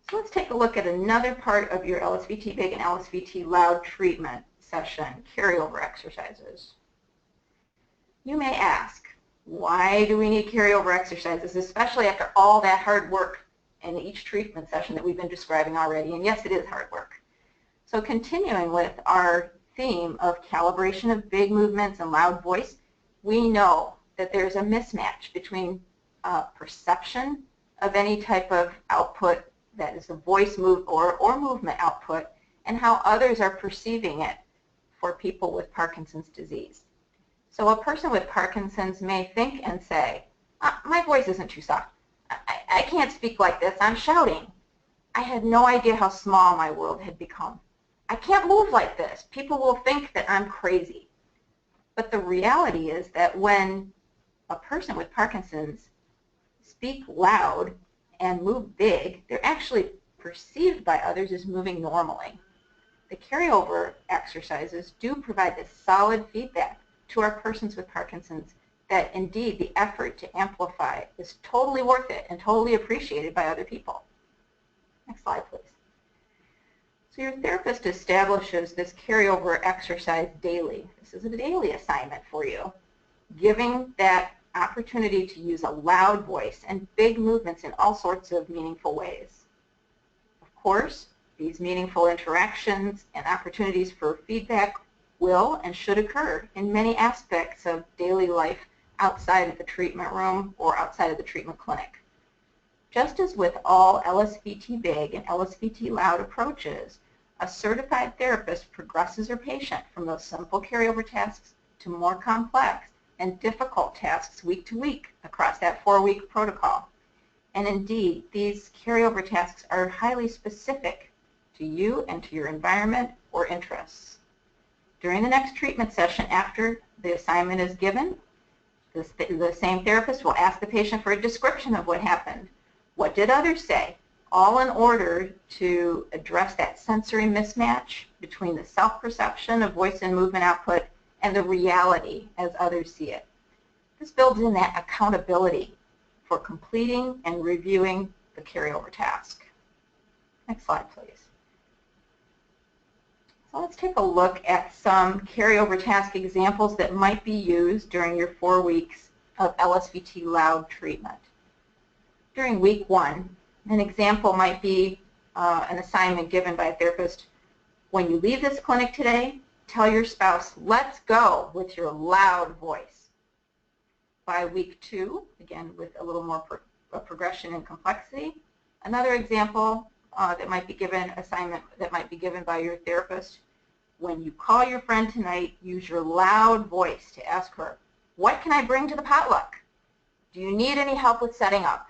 So let's take a look at another part of your LSVT BIG and LSVT LOUD treatment session, carryover exercises. You may ask, why do we need carryover exercises, especially after all that hard work in each treatment session that we've been describing already? And yes, it is hard work. So continuing with our theme of calibration of big movements and loud voice, we know that there's a mismatch between perception of any type of output, that is a voice move or movement output, and how others are perceiving it for people with Parkinson's disease. So a person with Parkinson's may think and say, my voice isn't too soft. I can't speak like this. I'm shouting. I had no idea how small my world had become. I can't move like this. People will think that I'm crazy. But the reality is that when a person with Parkinson's speak loud and move big, they're actually perceived by others as moving normally. The carryover exercises do provide this solid feedback to our persons with Parkinson's that indeed the effort to amplify is totally worth it and totally appreciated by other people. Next slide, please. So your therapist establishes this carryover exercise daily. This is a daily assignment for you, giving that opportunity to use a loud voice and big movements in all sorts of meaningful ways. Of course, these meaningful interactions and opportunities for feedback will and should occur in many aspects of daily life outside of the treatment room or outside of the treatment clinic. Just as with all LSVT BIG and LSVT LOUD approaches, a certified therapist progresses her patient from those simple carryover tasks to more complex and difficult tasks week to week across that 4-week protocol. And indeed, these carryover tasks are highly specific to you and to your environment or interests. During the next treatment session after the assignment is given, the same therapist will ask the patient for a description of what happened. What did others say? All in order to address that sensory mismatch between the self-perception of voice and movement output and the reality as others see it. This builds in that accountability for completing and reviewing the carryover task. Next slide, please. So let's take a look at some carryover task examples that might be used during your 4 weeks of LSVT LOUD treatment. During week 1, an example might be an assignment given by a therapist. When you leave this clinic today, tell your spouse, let's go, with your loud voice. By week 2, again with a little more progression and complexity, another example that might be given, assignment that might be given by your therapist. When you call your friend tonight, use your loud voice to ask her, what can I bring to the potluck? Do you need any help with setting up?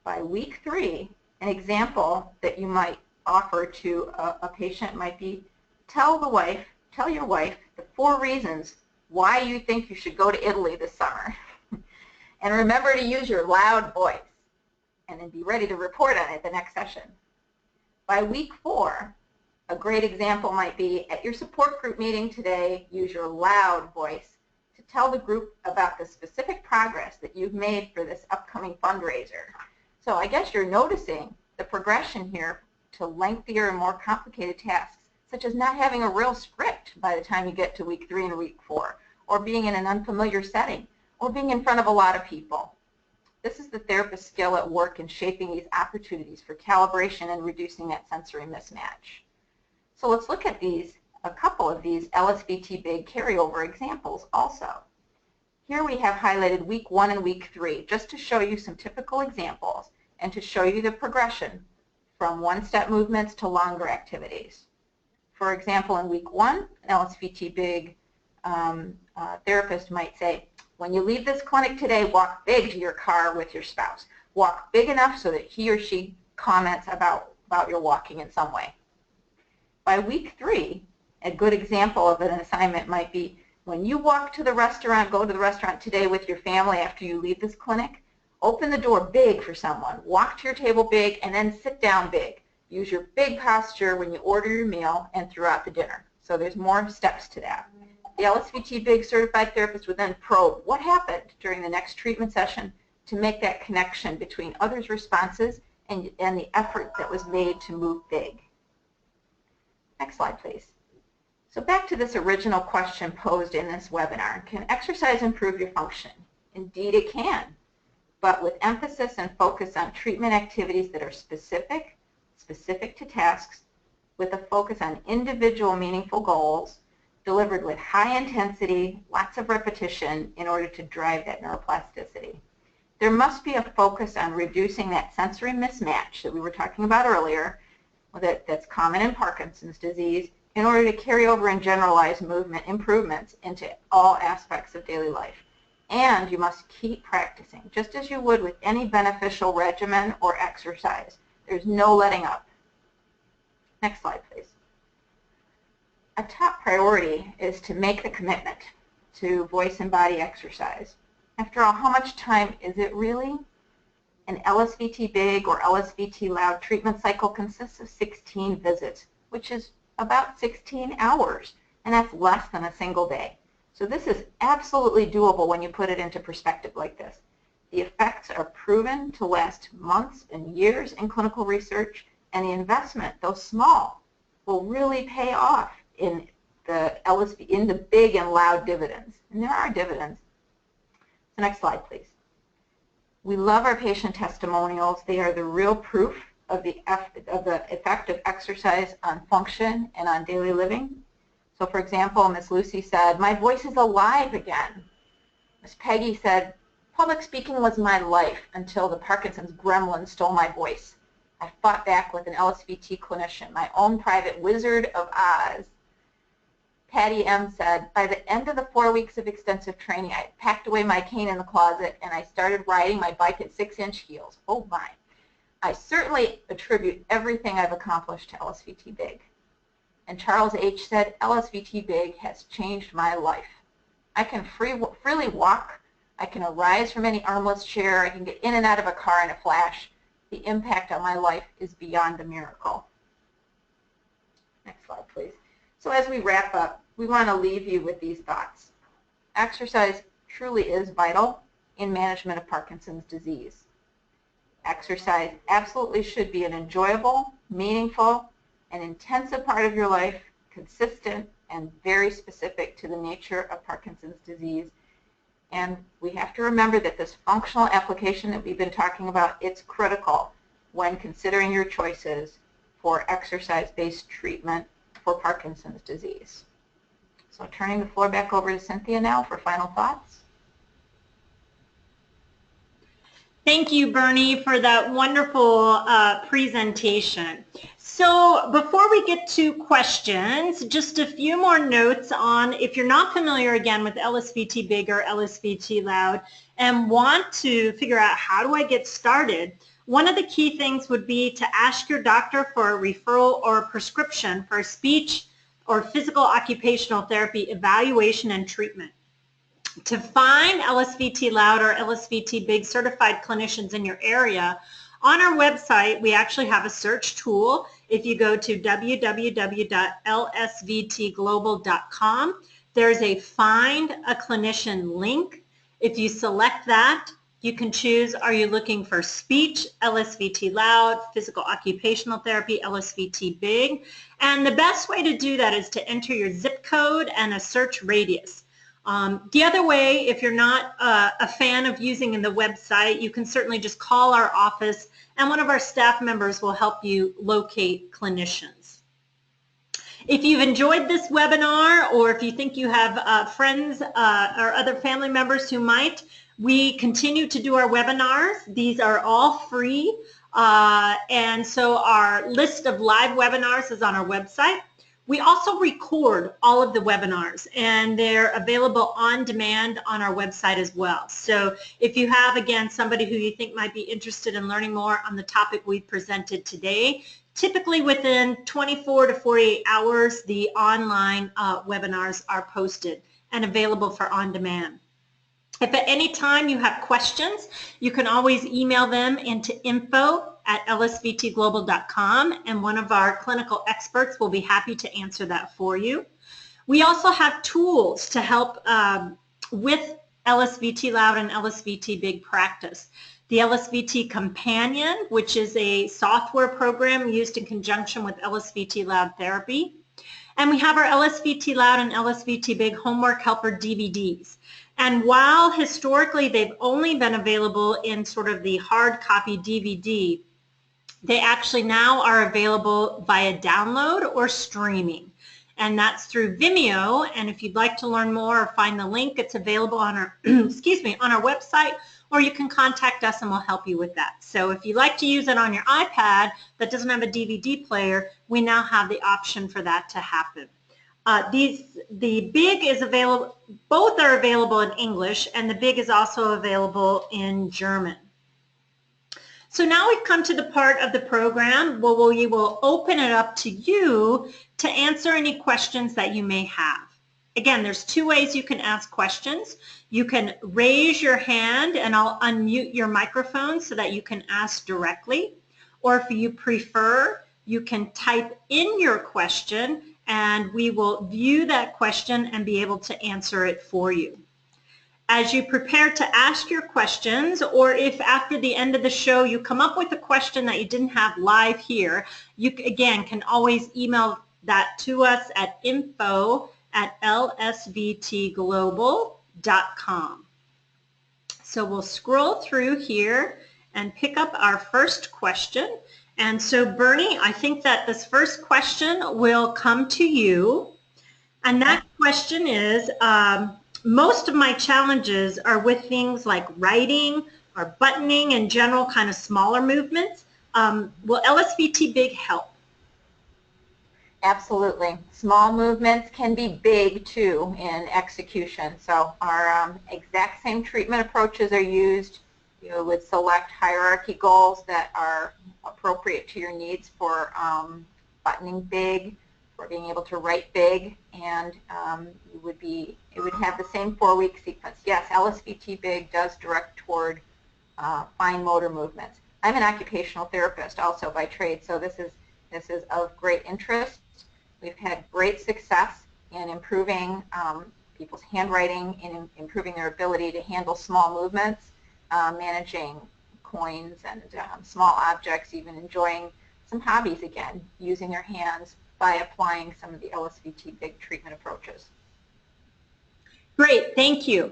By week 3, an example that you might offer to a patient might be, tell your wife the 4 reasons why you think you should go to Italy this summer. And remember to use your loud voice, and then be ready to report on it the next session. By week 4, a great example might be, at your support group meeting today, use your loud voice to tell the group about the specific progress that you've made for this upcoming fundraiser. So I guess you're noticing the progression here to lengthier and more complicated tasks, such as not having a real script by the time you get to week 3 and week 4, or being in an unfamiliar setting, or being in front of a lot of people. This is the therapist's skill at work in shaping these opportunities for calibration and reducing that sensory mismatch. So let's look at a couple of these LSVT BIG carryover examples also. Here we have highlighted week 1 and week 3 just to show you some typical examples and to show you the progression from one-step movements to longer activities. For example, in week 1, an LSVT BIG therapist might say, when you leave this clinic today, walk big to your car with your spouse. Walk big enough so that he or she comments about your walking in some way. By week 3, a good example of an assignment might be, when you walk to the restaurant, go to the restaurant today with your family after you leave this clinic, open the door big for someone, walk to your table big, and then sit down big. Use your big posture when you order your meal and throughout the dinner. So there's more steps to that. The LSVT BIG certified therapist would then probe what happened during the next treatment session to make that connection between others' responses and the effort that was made to move big. Next slide, please. So back to this original question posed in this webinar. Can exercise improve your function? Indeed it can, but with emphasis and focus on treatment activities that are specific to tasks, with a focus on individual meaningful goals, delivered with high intensity, lots of repetition in order to drive that neuroplasticity. There must be a focus on reducing that sensory mismatch that we were talking about earlier, that's common in Parkinson's disease, in order to carry over and generalize movement improvements into all aspects of daily life. And you must keep practicing, just as you would with any beneficial regimen or exercise. There's no letting up. Next slide, please. A top priority is to make the commitment to voice and body exercise. After all, how much time is it really? An LSVT BIG or LSVT LOUD treatment cycle consists of 16 visits, which is about 16 hours, and that's less than a single day. So this is absolutely doable when you put it into perspective like this. The effects are proven to last months and years in clinical research, and the investment, though small, will really pay off in the big and loud dividends. And there are dividends. So next slide, please. We love our patient testimonials. They are the real proof of the effect of exercise on function and on daily living. So for example, Miss Lucy said, "My voice is alive again." Miss Peggy said, "Public speaking was my life until the Parkinson's gremlin stole my voice. I fought back with an LSVT clinician, my own private Wizard of Oz." Patty M. said, "By the end of the 4 weeks of extensive training, I packed away my cane in the closet and I started riding my bike at 6-inch heels. Oh my. I certainly attribute everything I've accomplished to LSVT BIG." And Charles H. said, "LSVT BIG has changed my life. I can freely walk. I can arise from any armless chair. I can get in and out of a car in a flash. The impact on my life is beyond a miracle." Next slide, please. So as we wrap up, we want to leave you with these thoughts. Exercise truly is vital in management of Parkinson's disease. Exercise absolutely should be an enjoyable, meaningful, and intensive part of your life, consistent and very specific to the nature of Parkinson's disease. And we have to remember that this functional application that we've been talking about, it's critical when considering your choices for exercise-based treatment for Parkinson's disease. So turning the floor back over to Cynthia now for final thoughts. Thank you, Bernie, for that wonderful presentation. So before we get to questions, just a few more notes on if you're not familiar again with LSVT BIG or LSVT LOUD and want to figure out how do I get started, one of the key things would be to ask your doctor for a referral or a prescription for speech or physical occupational therapy evaluation and treatment. To find LSVT LOUD or LSVT BIG certified clinicians in your area, on our website we actually have a search tool. If you go to www.lsvtglobal.com, there's a Find a Clinician link. If you select that, you can choose, are you looking for speech, LSVT LOUD, physical occupational therapy, LSVT BIG? And the best way to do that is to enter your zip code and a search radius. The other way, if you're not a fan of using the website, you can certainly just call our office and one of our staff members will help you locate clinicians. If you've enjoyed this webinar or if you think you have friends or other family members who might, we continue to do our webinars. These are all free, and so our list of live webinars is on our website. We also record all of the webinars, and they're available on demand on our website as well. So if you have, again, somebody who you think might be interested in learning more on the topic we presented today, typically within 24 to 48 hours, the online webinars are posted and available for on demand. If at any time you have questions, you can always email them into info@lsvtglobal.com, and one of our clinical experts will be happy to answer that for you. We also have tools to help with LSVT LOUD and LSVT BIG practice. The LSVT Companion, which is a software program used in conjunction with LSVT LOUD therapy. And we have our LSVT LOUD and LSVT BIG Homework Helper DVDs. And while historically they've only been available in sort of the hard copy DVD, they actually now are available via download or streaming. And that's through Vimeo. And if you'd like to learn more or find the link, it's available on our, excuse me, on our website, or you can contact us and we'll help you with that. So if you like to use it on your iPad that doesn't have a DVD player, we now have the option for that to happen. The BIG is available, both are available in English, and the BIG is also available in German. So now we've come to the part of the program where we will open it up to you to answer any questions that you may have. Again, there's two ways you can ask questions. You can raise your hand and I'll unmute your microphone so that you can ask directly. Or if you prefer, you can type in your question and we will view that question and be able to answer it for you. As you prepare to ask your questions, or if after the end of the show you come up with a question that you didn't have live here, you again can always email that to us at info@lsvtglobal.com. So we'll scroll through here and pick up our first question. And so Bernie, I think that this first question will come to you. And that question is, most of my challenges are with things like writing or buttoning and general kind of smaller movements. Will LSVT BIG help? Absolutely. Small movements can be big too in execution. So our exact same treatment approaches are used. You would select hierarchy goals that are appropriate to your needs for buttoning big, for being able to write big, and it would have the same 4-week sequence. Yes, LSVT BIG does direct toward fine motor movements. I'm an occupational therapist also by trade, so this is of great interest. We've had great success in improving people's handwriting, in improving their ability to handle small movements, managing coins and small objects, even enjoying some hobbies again, using their hands by applying some of the LSVT BIG treatment approaches. Great, thank you.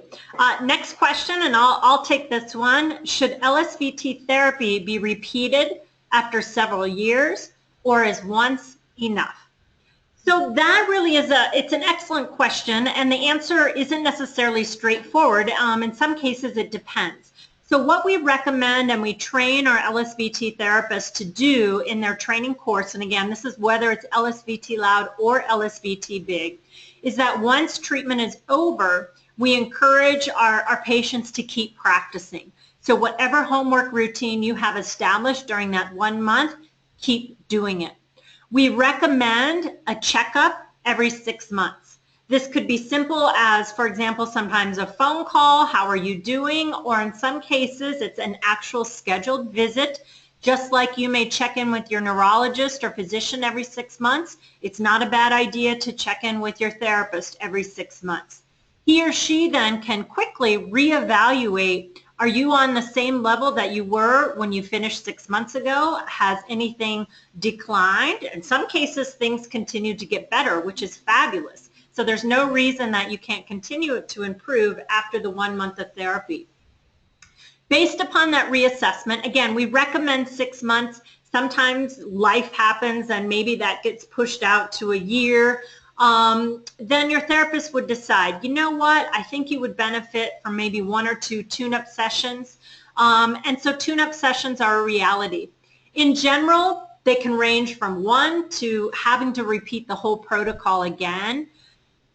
Next question, and I'll take this one. Should LSVT therapy be repeated after several years, or is once enough? So that really is it's an excellent question, and the answer isn't necessarily straightforward. In some cases, it depends. So what we recommend and we train our LSVT therapists to do in their training course, and again, this is whether it's LSVT LOUD or LSVT BIG, is that once treatment is over, we encourage our patients to keep practicing. So whatever homework routine you have established during that 1 month, keep doing it. We recommend a checkup every 6 months. This could be simple as, for example, sometimes a phone call, how are you doing? Or in some cases, it's an actual scheduled visit. Just like you may check in with your neurologist or physician every 6 months, it's not a bad idea to check in with your therapist every 6 months. He or she then can quickly reevaluate, are you on the same level that you were when you finished 6 months ago? Has anything declined? In some cases, things continue to get better, which is fabulous. So there's no reason that you can't continue to improve after the 1 month of therapy. Based upon that reassessment, again, we recommend 6 months. Sometimes life happens and maybe that gets pushed out to a year. Then your therapist would decide, you know what, I think you would benefit from maybe 1 or 2 tune-up sessions. And so tune-up sessions are a reality. In general, they can range from 1 to having to repeat the whole protocol again.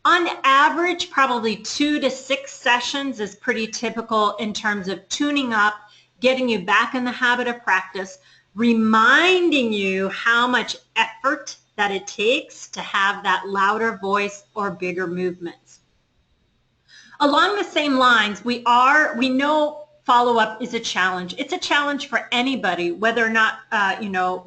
On average, probably 2 to 6 sessions is pretty typical in terms of tuning up, getting you back in the habit of practice, reminding you how much effort that it takes to have that louder voice or bigger movements. Along the same lines, we know follow-up is a challenge. It's a challenge for anybody, whether or not,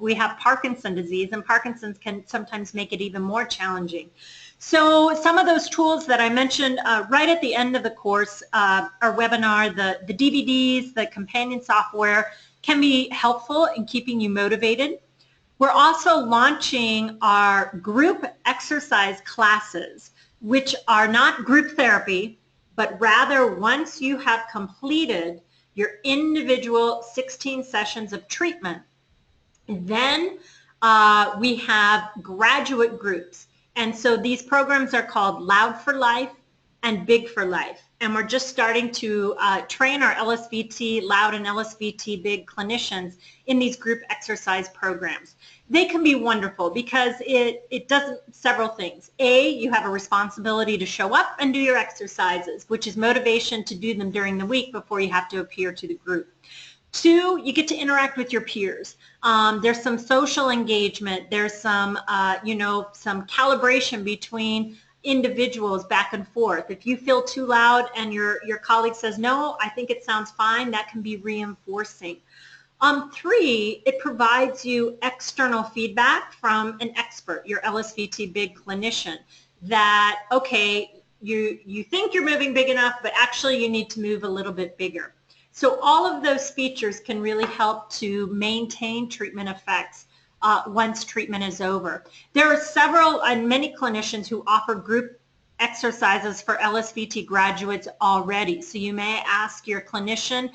we have Parkinson's disease, and Parkinson's can sometimes make it even more challenging. So some of those tools that I mentioned right at the end of the course, our webinar, the DVDs, the companion software can be helpful in keeping you motivated. We're also launching our group exercise classes, which are not group therapy, but rather once you have completed your individual 16 sessions of treatment, then we have graduate groups. And so these programs are called Loud for Life and Big for Life. And we're just starting to train our LSVT Loud and LSVT Big clinicians in these group exercise programs. They can be wonderful because it does several things. A, you have a responsibility to show up and do your exercises, which is motivation to do them during the week before you have to appear to the group. Two, you get to interact with your peers. There's some social engagement. There's some, some calibration between individuals back and forth. If you feel too loud and your colleague says, no, I think it sounds fine, that can be reinforcing. Three, it provides you external feedback from an expert, your LSVT big clinician, that, okay, you think you're moving big enough, but actually you need to move a little bit bigger. So all of those features can really help to maintain treatment effects once treatment is over. There are several and many clinicians who offer group exercises for LSVT graduates already. So you may ask your clinician,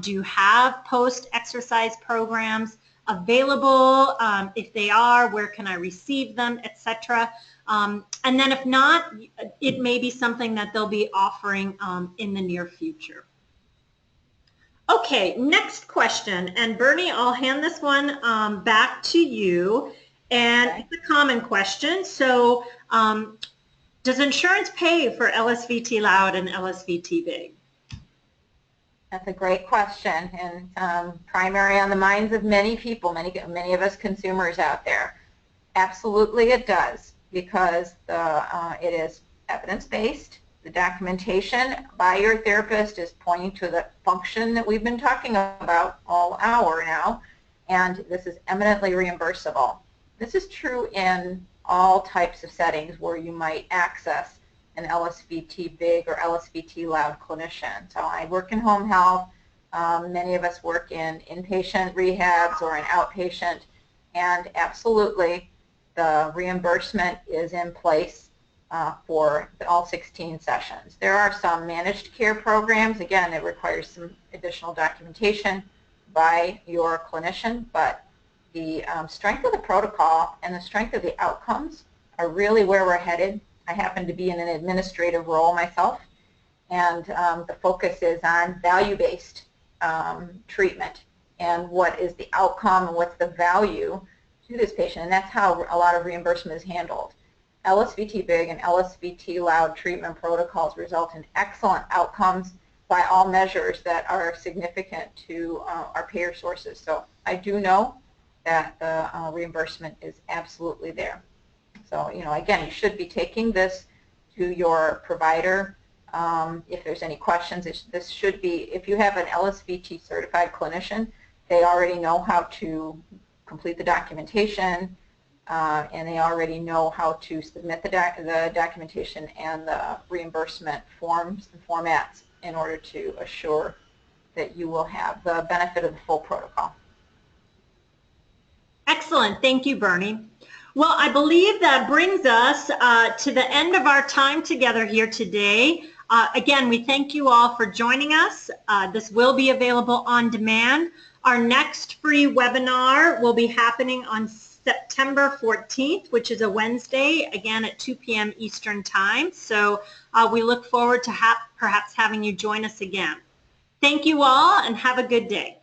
do you have post-exercise programs available? If they are, where can I receive them, etc. And then if not, it may be something that they'll be offering in the near future. Okay, next question. And Bernie, I'll hand this one back to you. And okay. It's a common question. So does insurance pay for LSVT Loud and LSVT Big? That's a great question, and primary on the minds of many people, many of us consumers out there. Absolutely it does, because it is evidence-based. The documentation by your therapist is pointing to the function that we've been talking about all hour now, and this is eminently reimbursable. This is true in all types of settings where you might access an LSVT Big or LSVT Loud clinician. So I work in home health. Many of us work in inpatient rehabs or in outpatient, and absolutely the reimbursement is in place for all 16 sessions. There are some managed care programs. Again, it requires some additional documentation by your clinician, but the strength of the protocol and the strength of the outcomes are really where we're headed. I happen to be in an administrative role myself, and the focus is on value-based treatment and what is the outcome and what's the value to this patient, and that's how a lot of reimbursement is handled. LSVT Big and LSVT Loud treatment protocols result in excellent outcomes by all measures that are significant to our payer sources. So I do know that the reimbursement is absolutely there. So, again, you should be taking this to your provider. If there's any questions, this should be, if you have an LSVT certified clinician, they already know how to complete the documentation, and they already know how to submit the documentation and the reimbursement forms and formats in order to assure that you will have the benefit of the full protocol. Excellent. Thank you, Bernie. Well, I believe that brings us to the end of our time together here today. Again, we thank you all for joining us. This will be available on demand. Our next free webinar will be happening on September 14th, which is a Wednesday, again at 2 p.m. Eastern Time. So we look forward to perhaps having you join us again. Thank you all, and have a good day.